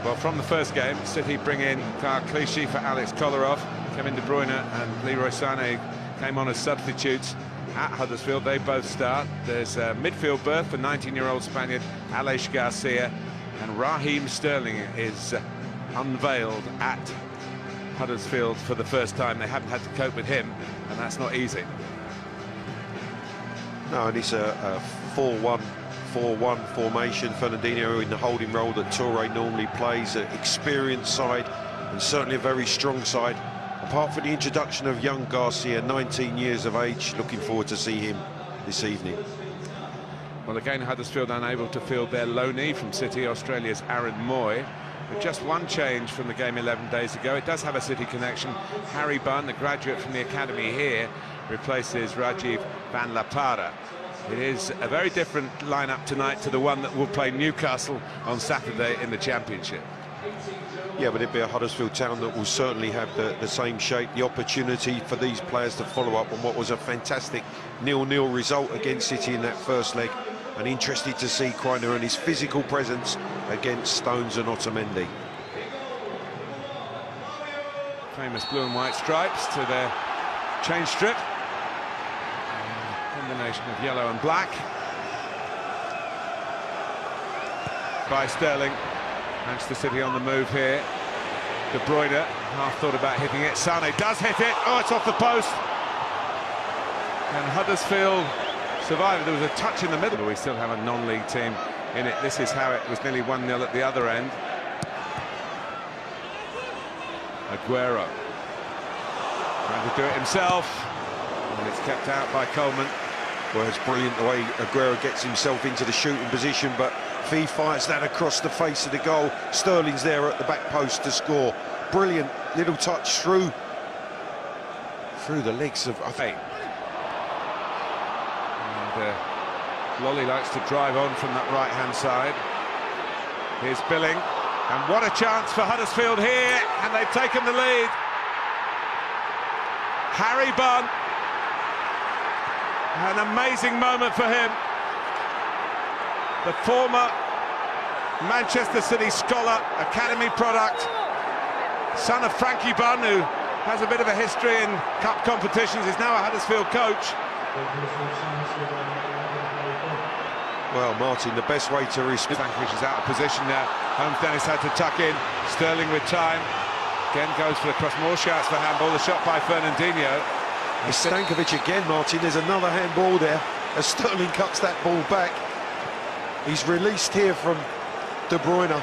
Well, from the first game, City bring in Karl Clichy for Alex Kolarov. Kevin De Bruyne and Leroy Sané came on as substitutes at Huddersfield. They both start. There's a midfield berth for 19-year-old Spaniard Aleix Garcia, and Raheem Sterling is unveiled at Huddersfield for the first time. They haven't had to cope with him, and that's not easy. No, and it's a 4-1-4-1 formation. Fernandinho in the holding role that Toure normally plays, an experienced side and certainly a very strong side. Apart from the introduction of young Garcia, 19 years of age, looking forward to see him this evening. Well, again, Huddersfield unable to field their loanee from City, Australia's Aaron Moy. With just one change from the game 11 days ago. It does have a City connection. Harry Bunn, the graduate from the academy here, replaces Rajiv Van La Parra. It is a very different lineup tonight to the one that will play Newcastle on Saturday in the Championship. Yeah, but it'd be a Huddersfield town that will certainly have the same shape, the opportunity for these players to follow up on what was a fantastic 0-0 result against City in that first leg. And interested to see Kreiner and his physical presence against Stones and Otamendi. Famous blue and white stripes to their change strip. Combination of yellow and black. By Sterling. Manchester City on the move here. De Bruyne half thought about hitting it. Sané does hit it. Oh, it's off the post. And Huddersfield survived. There was a touch in the middle, but we still have a non-league team in it. This is how it was nearly 1-0 at the other end. Aguero trying to do it himself, and it's kept out by Coleman. Well, it's brilliant the way Aguero gets himself into the shooting position, but Fee fires that across the face of the goal. Sterling's there at the back post to score. Brilliant little touch through the legs of And Lolly likes to drive on from that right-hand side. Here's Billing, and what a chance for Huddersfield here, and they've taken the lead. Harry Bunn, an amazing moment for him. The former Manchester City scholar, academy product, son of Frankie Bunn, who has a bit of a history in cup competitions, is now a Huddersfield coach. Well, Martin, the best way to respect... Stankovic is out of position now. Holmes Dennis had to tuck in. Sterling with time. Again goes for the cross. More shouts for handball. The shot by Fernandinho. It's Stankovic again, Martin. There's another handball there as Sterling cuts that ball back. He's released here from De Bruyne,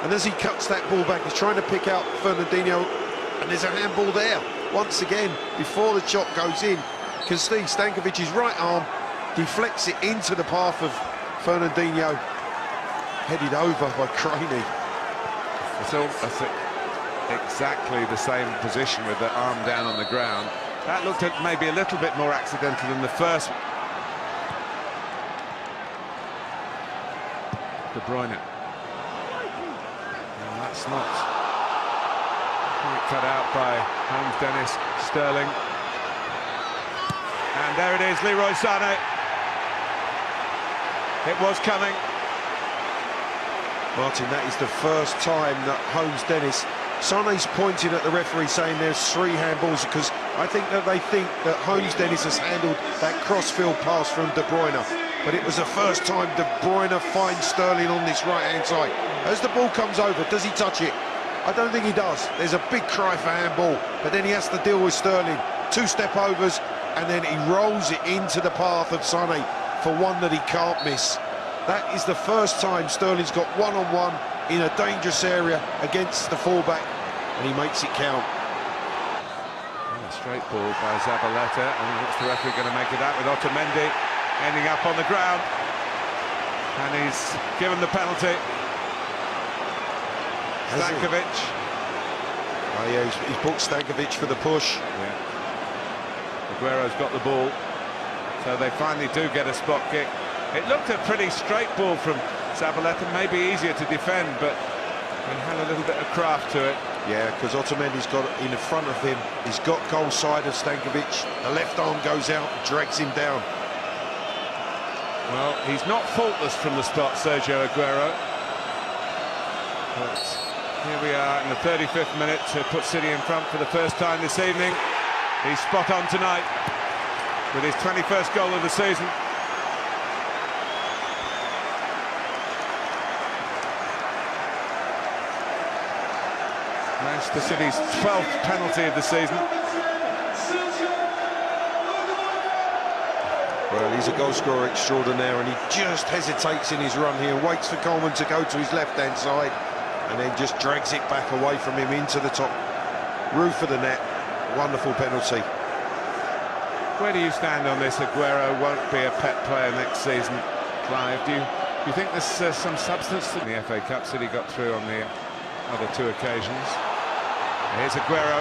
and as he cuts that ball back, he's trying to pick out Fernandinho, and there's a handball there once again before the shot goes in. You can see Stankovic's right arm deflects it into the path of Fernandinho, headed over by Kreiner. That's exactly the same position with the arm down on the ground. That looked at maybe a little bit more accidental than the first. De Bruyne. And that's not quite cut out by Holmes Dennis. Sterling. And there it is, Leroy Sané. It was coming. Martin, that is the first time that Holmes Dennis... Sané's pointing at the referee saying there's 3 handballs, because I think that they think that Holmes Dennis has handled that crossfield pass from De Bruyne. But it was the first time De Bruyne finds Sterling on this right-hand side. As the ball comes over, does he touch it? I don't think he does. There's a big cry for handball, but then he has to deal with Sterling. 2 step overs, and then he rolls it into the path of Sané for one that he can't miss. That is the first time Sterling's got one-on-one in a dangerous area against the fullback, and he makes it count. And a straight ball by Zabaleta, and what's the referee going to make of that, with Otamendi ending up on the ground, and he's given the penalty. Stankovic. Oh yeah, he's booked Stankovic for the push. Yeah. Aguero's got the ball, so they finally do get a spot kick. It looked a pretty straight ball from Zabaleta, maybe easier to defend, but it had a little bit of craft to it. Yeah, because Otamendi's got in the front of him. He's got goal side of Stankovic. The left arm goes out and drags him down. Well, he's not faultless from the spot, Sergio Aguero. But Here we are in the 35th minute to put City in front for the first time this evening. He's spot on tonight with his 21st goal of the season. Manchester City's 12th penalty of the season. Well, he's a goal scorer extraordinaire, and he just hesitates in his run here, waits for Coleman to go to his left-hand side, and then just drags it back away from him into the top roof of the net. Wonderful penalty. Where do you stand on this? Aguero won't be a Pep player next season. Clive, do you think there's some substance to the FA Cup? City got through on the other two occasions. Here's Aguero.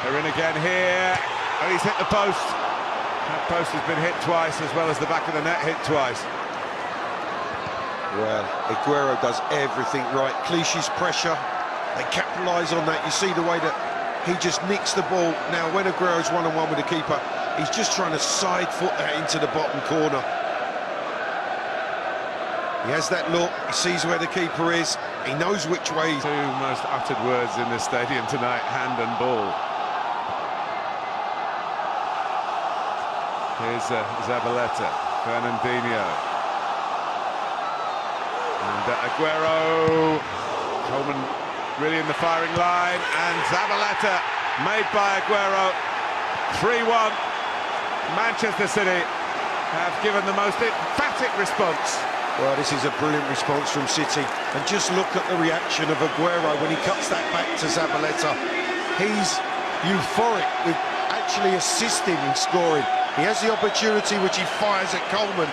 They're in again here. Oh, he's hit the post. That post has been hit twice, as well as the back of the net hit twice. Well, Aguero does everything right. Clichy's pressure, they capitalise on that. You see the way that he just nicks the ball. Now, when Aguero's one-on-one with the keeper, he's just trying to side foot that into the bottom corner. He has that look, he sees where the keeper is, he knows which way. Two most uttered words in this stadium tonight, hand and ball. Here's Zabaleta, Fernandinho. And Aguero, Coleman really in the firing line, and Zabaleta made by Aguero. 3-1. Manchester City have given the most emphatic response. Well, this is a brilliant response from City, and just look at the reaction of Aguero when he cuts that back to Zabaleta. He's euphoric with actually assisting in scoring. He has the opportunity, which he fires at Coleman.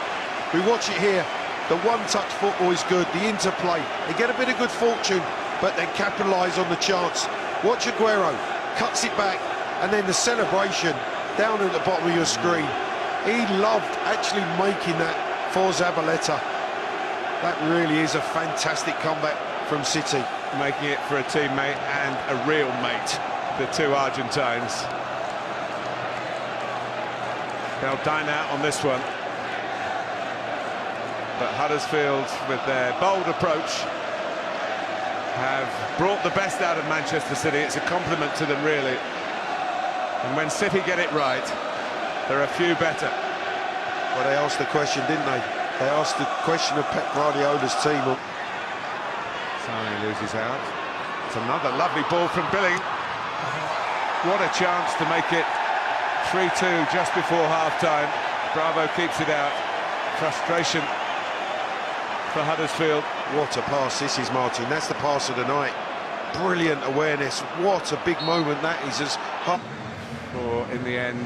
We watch it here. The one-touch football is good, the interplay. They get a bit of good fortune, but they capitalise on the chance. Watch Aguero, cuts it back, and then the celebration down at the bottom of your screen. He loved actually making that for Zabaleta. That really is a fantastic comeback from City. Making it for a teammate and a real mate, the two Argentines. They'll dine out on this one. But Huddersfield, with their bold approach, have brought the best out of Manchester City. It's a compliment to them, really. And when City get it right, there are few better. Well, they asked the question, didn't they? They asked the question of Pep Guardiola's team. Sane loses out. It's another lovely ball from Billing. What a chance to make it 3-2 just before half-time. Bravo keeps it out. Frustration for Huddersfield. What a pass this is, Martin. That's the pass of the night. Brilliant awareness. What a big moment that is. For, in the end,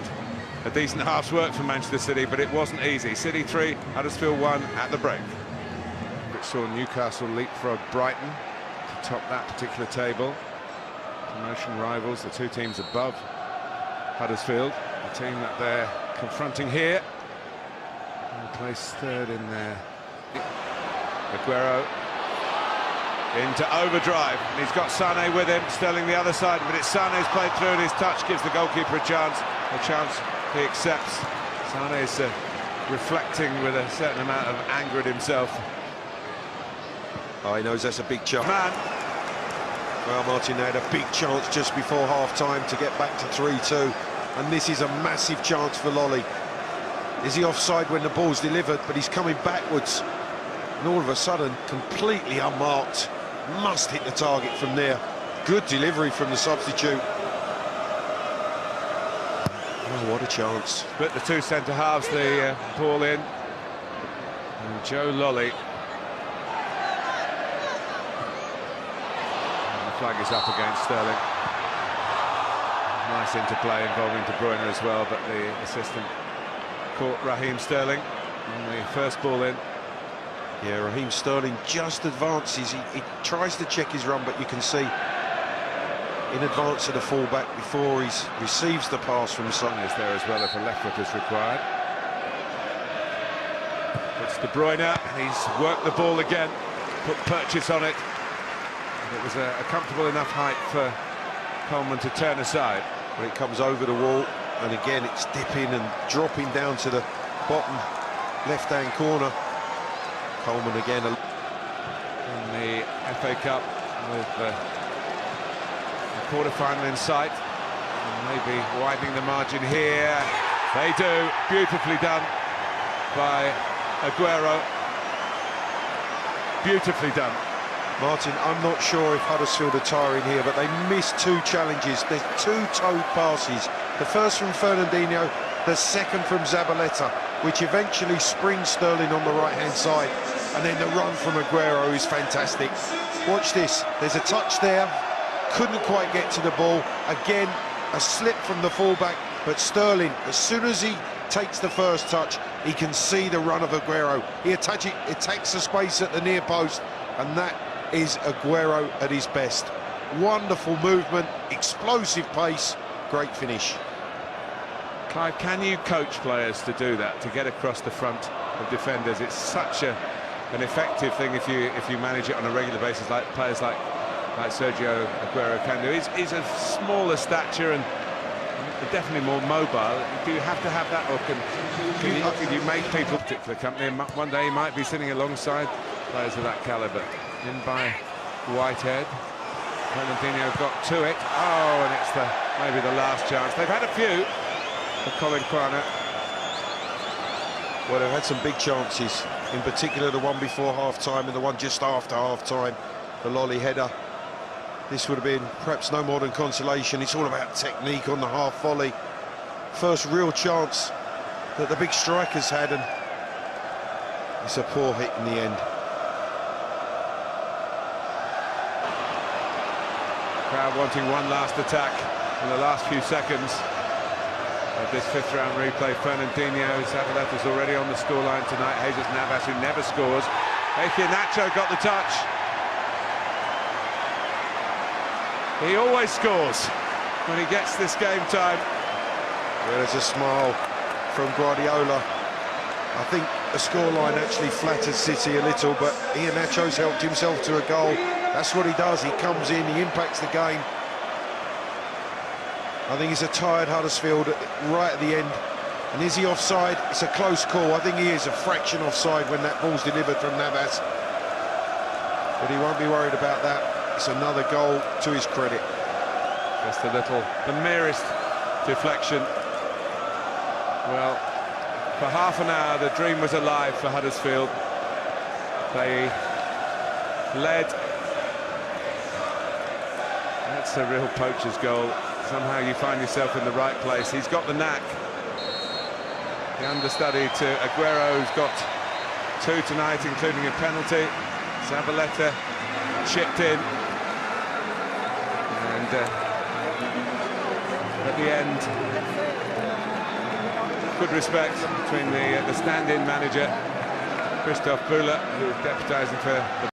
a decent half's work for Manchester City, but it wasn't easy. City 3, Huddersfield 1 at the break. Which saw Newcastle leapfrog Brighton to top that particular table. Promotion rivals, the two teams above Huddersfield, the team that they're confronting here. Placed third in there. Aguero into overdrive, and he's got Sane with him. Sterling the other side, but it's Sane's played through, and his touch gives the goalkeeper a chance he accepts. Sane is reflecting with a certain amount of anger at himself. Oh, he knows that's a big chance. Man. Well, Martin, they had a big chance just before half-time to get back to 3-2, and this is a massive chance for Lolly. Is he offside when the ball's delivered, but he's coming backwards, and all of a sudden, completely unmarked, must hit the target from there. Good delivery from the substitute. Oh, what a chance. Split the two centre-halves, the ball in. And Joe Lolly. And the flag is up against Sterling. Nice interplay involving De Bruyne as well, but the assistant caught Raheem Sterling on the first ball in. Yeah, Raheem Sterling just advances. He tries to check his run, but you can see in advance of the fullback before he receives the pass from Son. Is there as well if a left foot is required. It's De Bruyne, and he's worked the ball again, put purchase on it. And it was a comfortable enough height for Coleman to turn aside. But it comes over the wall, and again it's dipping and dropping down to the bottom left-hand corner. Coleman again. In the FA Cup with The quarter-final in sight. Maybe widening the margin here. They do. Beautifully done by Aguero. Beautifully done. Martin, I'm not sure if Huddersfield are tiring here, but they missed two challenges. There's two toed passes. The first from Fernandinho, the second from Zabaleta, which eventually springs Sterling on the right-hand side. And then the run from Aguero is fantastic. Watch this. There's a touch there. Couldn't quite get to the ball. Again, a slip from the fullback, but Sterling, as soon as he takes the first touch, he can see the run of Aguero. He attacks the space at the near post, and that is Aguero at his best. Wonderful movement, explosive pace, great finish. Clive, can you coach players to do that, to get across the front of defenders? It's such an effective thing if you manage it on a regular basis, like players like Sergio Aguero can do. He's of smaller stature and definitely more mobile. Do you have to have that, or can you make people particular company? And one day he might be sitting alongside players of that calibre. In by Whitehead. Fernandinho got to it. Oh, and it's maybe the last chance. They've had a few for Colin Quana. Well, they've had some big chances, in particular the one before half-time and the one just after half-time, the Lolly header. This would have been perhaps no more than consolation. It's all about technique on the half volley. First real chance that the big strikers had, and it's a poor hit in the end. Crowd wanting one last attack in the last few seconds of this fifth-round replay. Fernandinho, Zabaleta's already on the scoreline tonight. Jesus Navas, who never scores. Nacho got the touch. He always scores when he gets this game time. Yeah, there's a smile from Guardiola. I think the scoreline actually flattered City a little, but Nacho's helped himself to a goal. That's what he does. He comes in, he impacts the game. I think he's a tired Huddersfield right at the end. And is he offside? It's a close call. I think he is a fraction offside when that ball's delivered from Navas. But he won't be worried about that. It's another goal to his credit. Just the merest deflection. Well, for half an hour, the dream was alive for Huddersfield. They led. That's a real poacher's goal. Somehow you find yourself in the right place. He's got the knack. The understudy to Aguero, who's got two tonight, including a penalty. Zabaleta chipped in. And at the end, good respect between the stand-in manager, Christoph Bühler, who was deputising for the